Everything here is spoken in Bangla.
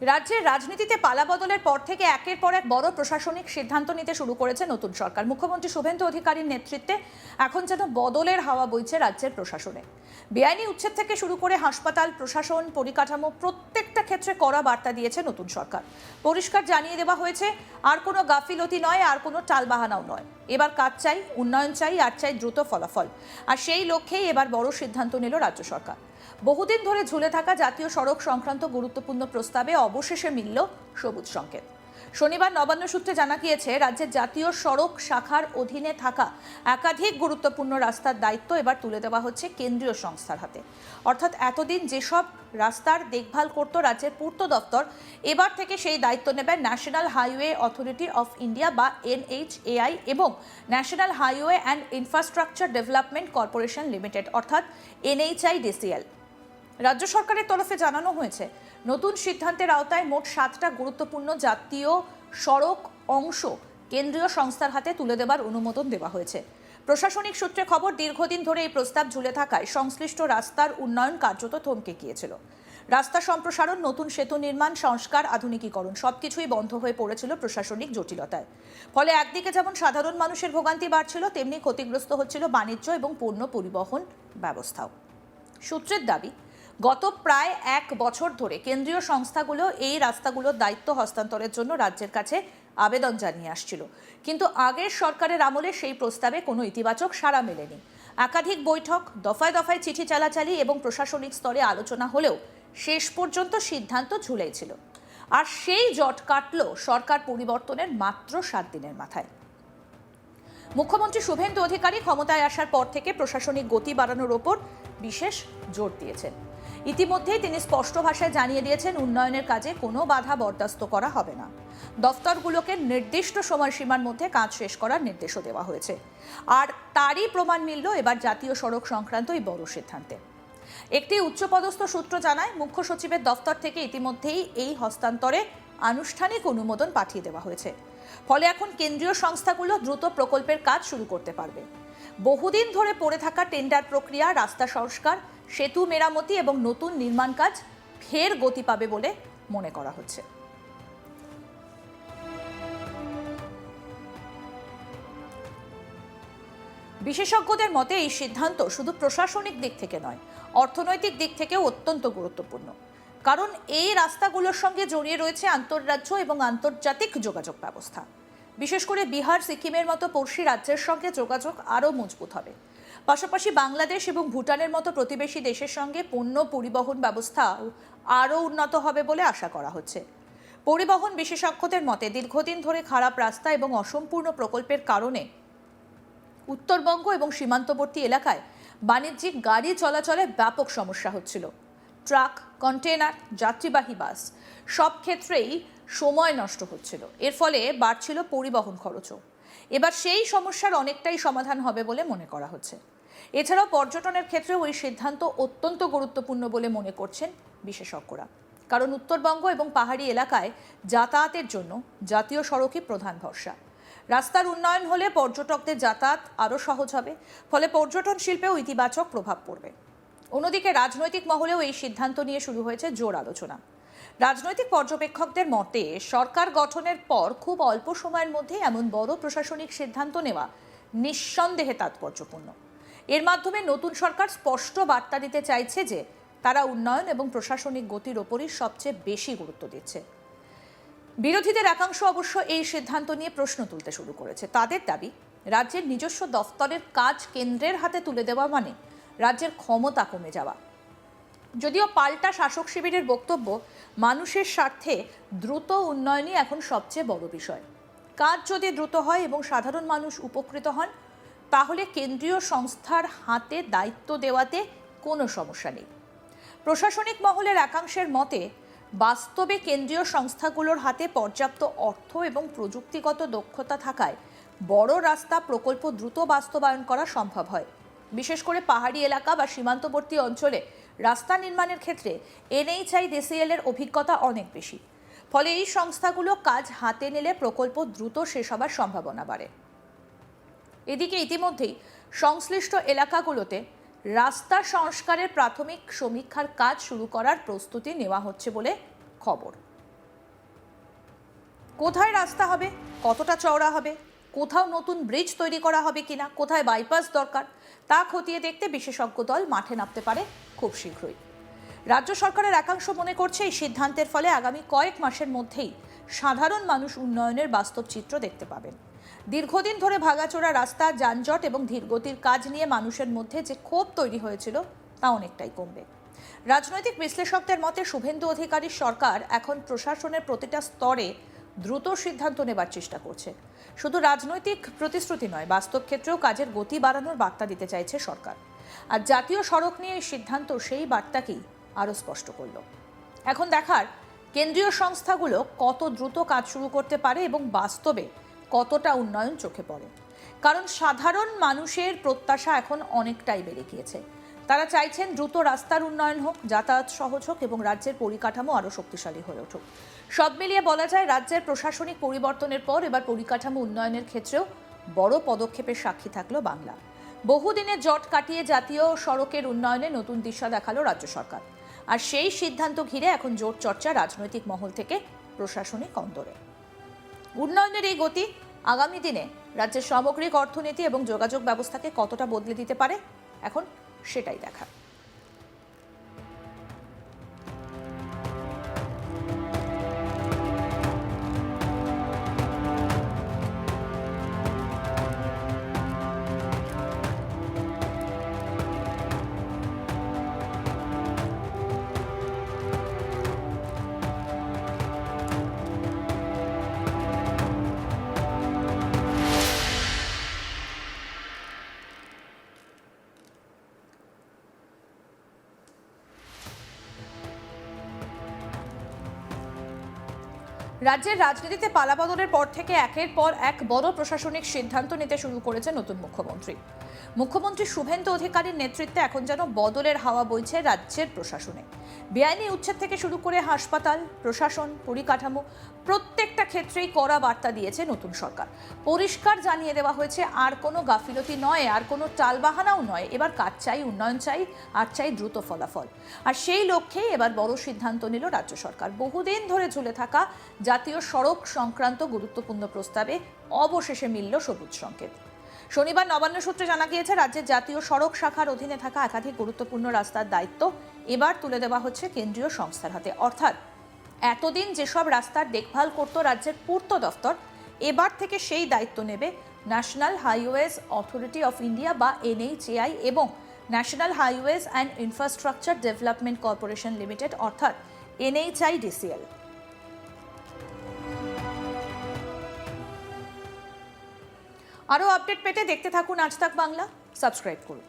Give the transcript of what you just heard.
রাজ্যের রাজনীতিতে পালাবদলের পর থেকে একের পর এক বড় প্রশাসনিক সিদ্ধান্ত নিতে শুরু করেছে নতুন সরকার। মুখ্যমন্ত্রী শুভেন্দু অধিকারীর নেতৃত্বে এখন যেন বদলের হাওয়া বইছে রাজ্যের প্রশাসনে। বেআইনি উচ্ছেদ থেকে শুরু করে হাসপাতাল, প্রশাসন, পরিকাঠামো প্রত্যেকটা ক্ষেত্রে কড়া বার্তা দিয়েছে নতুন সরকার। পরিষ্কার জানিয়ে দেওয়া হয়েছে, আর কোনো গাফিলতি নয়, আর কোনো টালবাহানাও নয়। এবার কাজ চাই, উন্নয়ন চাই, আর চাই দ্রুত ফলাফল। আর সেই লক্ষ্যেই এবার বড় সিদ্ধান্ত নিল রাজ্য সরকার। বহুদিন ধরে ঝুলে থাকা জাতীয় সড়ক সংক্রান্ত গুরুত্বপূর্ণ প্রস্তাবে অবশেষে মিলল সবুজ সংকেত। শনিবার নবান্ন সূত্রে জানা গিয়েছে, রাজ্যের জাতীয় সড়ক শাখার অধীনে থাকা একাধিক গুরুত্বপূর্ণ রাস্তার দায়িত্ব এবার তুলে দেওয়া হচ্ছে কেন্দ্রীয় সংস্থার হাতে। অর্থাৎ এতদিন যেসব রাস্তার দেখভাল করত রাজ্যের পূর্ত দপ্তর, এবার থেকে সেই দায়িত্ব নেবে national highway authority of India বা NHAI এবং national highway and infrastructure development corporation limited অর্থাৎ NHIDCL। রাজ্য সরকারের তরফে জানানো হয়েছে, নতুন সিদ্ধান্তের আওতায় মোট 7টা গুরুত্বপূর্ণ জাতীয় সড়ক অংশ কেন্দ্রীয় সংস্থার হাতে তুলে দেবার অনুমোদন দেওয়া হয়েছে। প্রশাসনিক সূত্রে খবর, দীর্ঘদিন ধরে এই প্রস্তাব ঝুলে থাকায় সংশ্লিষ্ট রাস্তার উন্নয়ন কার্যত থমকে গিয়েছিল। রাস্তা সম্প্রসারণ, নতুন সেতু নির্মাণ, সংস্কার, আধুনিকীকরণ সবকিছুই বন্ধ হয়ে পড়েছিল প্রশাসনিক জটিলতায়। ফলে একদিকে যেমন সাধারণ মানুষের ভোগান্তি বাড়ছিল, তেমনি ক্ষতিগ্রস্ত হচ্ছিল বাণিজ্য এবং পণ্য পরিবহন ব্যবস্থাও। সূত্রের দাবি, গত প্রায় 1 বছর ধরে কেন্দ্রীয় সংস্থাগুলো এই রাস্তাগুলোর দায়িত্ব হস্তান্তরের জন্য রাজ্যের কাছে আবেদন জানিয়ে আসছিল, কিন্তু আগের সরকারের আমলে সেই প্রস্তাবে কোনো ইতিবাচক সাড়া মেলেনি। একাধিক বৈঠক, দফায় দফায় চিঠি চালাচালি এবং প্রশাসনিক স্তরে আলোচনা হলেও শেষ পর্যন্ত সিদ্ধান্ত ঝুলেই ছিল। আর সেই জট কাটল সরকার পরিবর্তনের মাত্র 7 দিনের মাথায়। মুখ্যমন্ত্রী শুভেন্দু অধিকারী ক্ষমতায় আসার পর থেকে প্রশাসনিক গতি বাড়ানোর ওপর বিশেষ জোর দিয়েছেন। ইতিমধ্যেই তিনি স্পষ্ট ভাষায় জানিয়ে দিয়েছেন, উন্নয়নের কাজে কোনো বাধা বরদাস্ত করা হবে না। দফতরগুলোকে নির্দিষ্ট সময়সীমার মধ্যে কাজ শেষ করার নির্দেশও দেওয়া হয়েছে। আর তারই প্রমাণ মিলল এবার জাতীয় সড়ক সংক্রান্ত এই বড় সিদ্ধান্তে। একটি উচ্চপদস্থ সূত্র জানায়, মুখ্য সচিবের দফতর থেকে ইতিমধ্যেই এই হস্তান্তরে আনুষ্ঠানিক অনুমোদন পাঠিয়ে দেওয়া হয়েছে। ফলে এখন কেন্দ্রীয় সংস্থাগুলো দ্রুত প্রকল্পের কাজ শুরু করতে পারবে। বহুদিন ধরে পড়ে থাকা টেন্ডার প্রক্রিয়া, রাস্তা সংস্কার, সেতু মেরামতি এবং নতুন নির্মাণ কাজ ফের গতি পাবে বলে মনে করা হচ্ছে। বিশেষজ্ঞদের মতে এই সিদ্ধান্ত শুধু প্রশাসনিক দিক থেকে নয়, অর্থনৈতিক দিক থেকেও অত্যন্ত গুরুত্বপূর্ণ। কারণ এই রাস্তাগুলোর সঙ্গে জড়িয়ে রয়েছে আন্তঃরাজ্য এবং আন্তর্জাতিক যোগাযোগ ব্যবস্থা। বিশেষ করে বিহার, সিকিমের মতো পড়শি রাজ্যের সঙ্গে যোগাযোগ আরও মজবুত হবে। পাশাপাশি বাংলাদেশ এবং ভুটানের মতো প্রতিবেশী দেশের সঙ্গে পণ্য পরিবহন ব্যবস্থা আরও উন্নত হবে বলে আশা করা হচ্ছে। পরিবহন বিশেষজ্ঞদের মতে, দীর্ঘদিন ধরে খারাপ রাস্তা এবং অসম্পূর্ণ প্রকল্পের কারণে উত্তরবঙ্গ এবং সীমান্তবর্তী এলাকায় বাণিজ্যিক গাড়ি চলাচলে ব্যাপক সমস্যা হচ্ছিল। ট্রাক, কন্টেনার, যাত্রীবাহী বাস সব ক্ষেত্রেই সময় নষ্ট হচ্ছিল। এর ফলে বাড়ছিল পরিবহন খরচও। এবার সেই সমস্যার অনেকটাই সমাধান হবে বলে মনে করা হচ্ছে। এছাড়াও পর্যটনের ক্ষেত্রেও ওই সিদ্ধান্ত অত্যন্ত গুরুত্বপূর্ণ বলে মনে করছেন বিশেষজ্ঞরা। কারণ উত্তরবঙ্গ এবং পাহাড়ি এলাকায় যাতায়াতের জন্য জাতীয় সড়কই প্রধান ভরসা। রাস্তার উন্নয়ন হলে পর্যটকদের যাতায়াত আরও সহজ হবে, ফলে পর্যটন শিল্পেও ইতিবাচক প্রভাব পড়বে। অন্যদিকে রাজনৈতিক মহলেও এই সিদ্ধান্ত নিয়ে শুরু হয়েছে জোর আলোচনা। রাজনৈতিক পর্যবেক্ষকদের মতে, সরকার গঠনের পর খুব অল্প সময়ের মধ্যে এমন বড় প্রশাসনিক সিদ্ধান্ত নেওয়া নিঃসন্দেহে তাৎপর্যপূর্ণ। এর মাধ্যমে নতুন সরকার স্পষ্ট বার্তা দিতে চাইছে যে তারা উন্নয়ন এবং প্রশাসনিক গতির ওপরই সবচেয়ে বেশি গুরুত্ব দিচ্ছে। বিরোধীদের একাংশ অবশ্য এই সিদ্ধান্ত নিয়ে প্রশ্ন তুলতে শুরু করেছে। তাদের দাবি, রাজ্যের নিজস্ব দফতরের কাজ কেন্দ্রের হাতে তুলে দেওয়া মানে রাজ্যের ক্ষমতা কমে যাওয়া। যদিও পাল্টা শাসক শিবিরের বক্তব্য, মানুষের স্বার্থে দ্রুত উন্নয়নই এখন সবচেয়ে বড় বিষয়। কাজ যদি দ্রুত হয় এবং সাধারণ মানুষ উপকৃত হন, তাহলে কেন্দ্রীয় সংস্থার হাতে দায়িত্ব দেওয়াতে কোনো সমস্যা নেই। প্রশাসনিক মহলের একাংশের মতে, বাস্তবে কেন্দ্রীয় সংস্থাগুলোর হাতে পর্যাপ্ত অর্থ এবং প্রযুক্তিগত দক্ষতা থাকায় বড় রাস্তা প্রকল্প দ্রুত বাস্তবায়ন করা সম্ভব হয়। বিশেষ করে পাহাড়ি এলাকা বা সীমান্তবর্তী অঞ্চলে রাস্তা নির্মাণের ক্ষেত্রে NHIDCL এর অভিজ্ঞতা অনেক বেশি। ফলে এই সংস্থাগুলো কাজ হাতে নিলে প্রকল্প দ্রুত শেষ হবার সম্ভাবনা বাড়ে। এদিকে ইতিমধ্যেই সংশ্লিষ্ট এলাকাগুলোতে রাস্তা সংস্কারের প্রাথমিক সমীক্ষার কাজ শুরু করার প্রস্তুতি নেওয়া হচ্ছে বলে খবর। কোথায় রাস্তা হবে, কতটা চওড়া হবে, কোথাও নতুন ব্রিজ তৈরি করা হবে কিনা, কোথায় বাইপাস দরকার, তা খতিয়ে দেখতে বিশেষজ্ঞ দল মাঠে নামতে পারে খুব শীঘ্রই। রাজ্য সরকারের একাংশ মনে করছে এই সিদ্ধান্তের ফলে আগামী কয়েক মাসের মধ্যেই সাধারণ মানুষ উন্নয়নের বাস্তব চিত্র দেখতে পাবেন। দীর্ঘদিন ধরে ভাঙাচোরা রাস্তা, যানজট এবং ধীরগতির কাজ নিয়ে মানুষের মধ্যে যে ক্ষোভ তৈরি হয়েছিল তা অনেকটাই কমবে। রাজনৈতিক বিশ্লেষকদের মতে শুভেন্দু অধিকারীর সরকার এখন প্রশাসনের প্রতিটা স্তরে দ্রুত সিদ্ধান্ত নেবার চেষ্টা করছে। শুধু রাজনৈতিক প্রতিশ্রুতি নয়, বাস্তব ক্ষেত্রেও কাজের গতি বাড়ানোর বার্তা দিতে চাইছে সরকার। আর জাতীয় সড়ক নিয়ে এই সিদ্ধান্ত সেই বার্তাকেই আরও স্পষ্ট করল। এখন দেখার কেন্দ্রীয় সংস্থাগুলো কত দ্রুত কাজ শুরু করতে পারে এবং বাস্তবে কতটা উন্নয়ন চোখে পড়ে। কারণ সাধারণ মানুষের প্রত্যাশা এখন অনেকটাই বেড়ে গিয়েছে। তারা চাইছেন দ্রুত রাস্তার উন্নয়ন হোক, যাতায়াত সহজ হোক এবং রাজ্যের পরিকাঠামো আরও শক্তিশালী হয়ে উঠুক। সব মিলিয়ে বলা যায়, রাজ্যের প্রশাসনিক পরিবর্তনের পর এবার পরিকাঠামো উন্নয়নের ক্ষেত্রেও বড় পদক্ষেপের সাক্ষী থাকলো বাংলা। বহুদিনের জট কাটিয়ে জাতীয় সড়কের উন্নয়নে নতুন দিশা দেখালো রাজ্য সরকার। আর সেই সিদ্ধান্ত ঘিরে এখন জোর চর্চা রাজনৈতিক মহল থেকে প্রশাসনিক অন্দরে। উন্নয়নের এই গতি আগামী দিনে রাজ্যের সামগ্রিক অর্থনীতি এবং যোগাযোগ ব্যবস্থাকে কতটা বদলে দিতে পারে, এখন সেটাই দেখা। রাজ্যের রাজনীতিতে পালাবদলের পর থেকে একের পর এক বড় প্রশাসনিক সিদ্ধান্ত নিতে শুরু করেছে নতুন মুখ্যমন্ত্রী শুভেন্দু অধিকারীর নেতৃত্বে এখন যেন বদলের হাওয়া বইছে রাজ্যের প্রশাসনে। বেআইনি উচ্ছেদ থেকে শুরু করে হাসপাতাল, প্রশাসন, পরিকাঠামো প্রত্যেকটা ক্ষেত্রেই কড়া বার্তা দিয়েছে নতুন সরকার। পরিষ্কার জানিয়ে দেওয়া হয়েছে, আর কোনো গাফিলতি নয়, আর কোনো টালবাহানাও নয়। এবার কাজ চাই, উন্নয়ন চাই, আর চাই দ্রুত ফলাফল। আর সেই লক্ষ্যেই এবার বড় সিদ্ধান্ত নিল রাজ্য সরকার। বহুদিন ধরে ঝুলে থাকা জাতীয় সড়ক সংক্রান্ত গুরুত্বপূর্ণ প্রস্তাবে অবশেষে মিলল সবুজ সংকেত। শনিবার নবান্ন সূত্রে জানা গিয়েছে, রাজ্যের জাতীয় সড়ক শাখার অধীনে থাকা একাধিক গুরুত্বপূর্ণ রাস্তার দায়িত্ব এবার তুলে দেওয়া হচ্ছে কেন্দ্রীয় সংস্থার হাতে। অর্থাৎ এতদিন যেসব রাস্তার দেখভাল করত রাজ্যের পূর্ত দফতর, এবার থেকে সেই দায়িত্ব নেবে national highways authority of India বা NHAI এবং national highways and infrastructure development corporation limited অর্থাৎ NHIDCL। আরও আপডেট পেতে দেখতে থাকুন আজ তাক বাংলা, সাবস্ক্রাইব করুন।